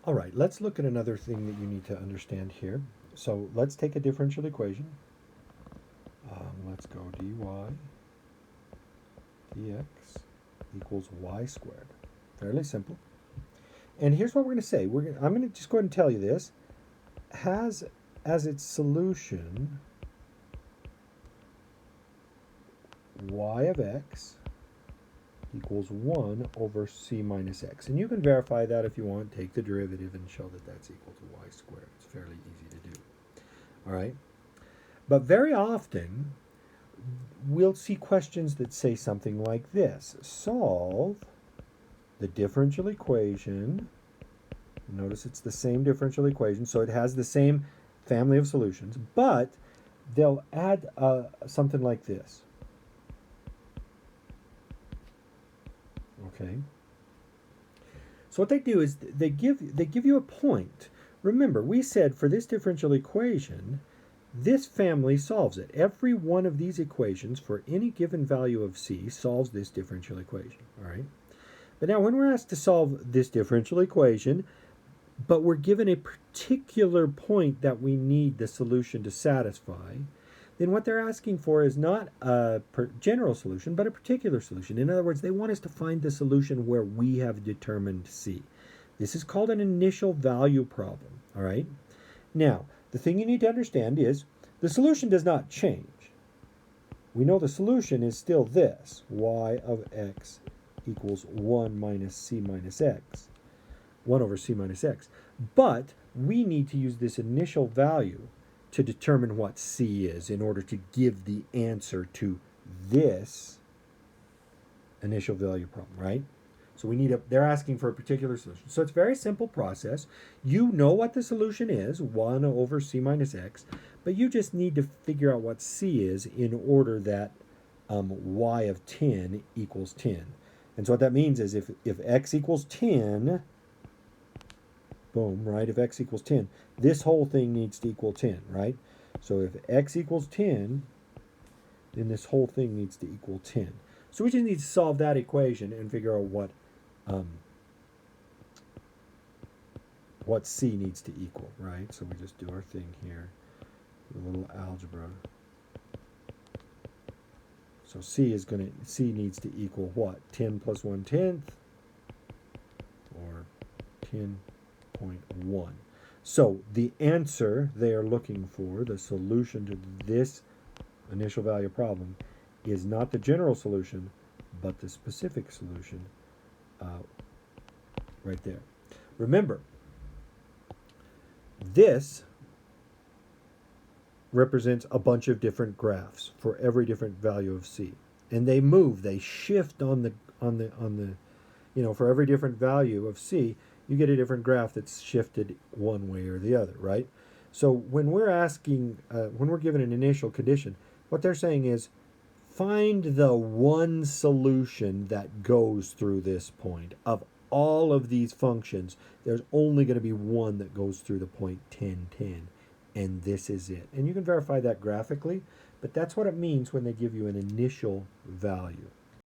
All right, let's look at another thing that you need to understand here. So let's take a differential equation. Let's go dy dx equals y squared. Fairly simple. And here's what we're going to say. I'm going to just go ahead and tell you this. Has as its solution y of x equals 1 over c minus x. And you can verify that if you want. Take the derivative and show that that's equal to y squared. It's fairly easy to do. All right? But very often, we'll see questions that say something like this. Solve the differential equation. Notice it's the same differential equation, so it has the same family of solutions, but they'll add something like this. Okay. So what they do is they give you a point. Remember, we said for this differential equation, this family solves it. Every one of these equations for any given value of c solves this differential equation. All right. But now when we're asked to solve this differential equation, but we're given a particular point that we need the solution to satisfy, then what they're asking for is not a general solution, but a particular solution. In other words, they want us to find the solution where we have determined C. This is called an initial value problem, all right? Now, the thing you need to understand is the solution does not change. We know the solution is still this, y of x equals 1 minus c minus x, 1 over c minus x. But we need to use this initial value to determine what c is in order to give the answer to this initial value problem, right? So they're asking for a particular solution. So it's a very simple process. You know what the solution is, 1 over c minus x, but you just need to figure out what c is in order that y of 10 equals 10. And so what that means is if x equals 10, boom, right? If x equals 10, this whole thing needs to equal 10, right? So if x equals 10, then this whole thing needs to equal 10. So we just need to solve that equation and figure out what c needs to equal, right? So we just do our thing here, a little algebra. So c needs to equal what? 10 plus 1/10, or 10.1. So the answer they are looking for, the solution to this initial value problem, is not the general solution, but the specific solution right there. Remember, this represents a bunch of different graphs for every different value of c, and they move, they shift on the for every different value of c, you get a different graph that's shifted one way or the other, right? So when we're asking, when we're given an initial condition, what they're saying is find the one solution that goes through this point. Of all of these functions, there's only going to be one that goes through the point 10, 10, and this is it. And you can verify that graphically, but that's what it means when they give you an initial value.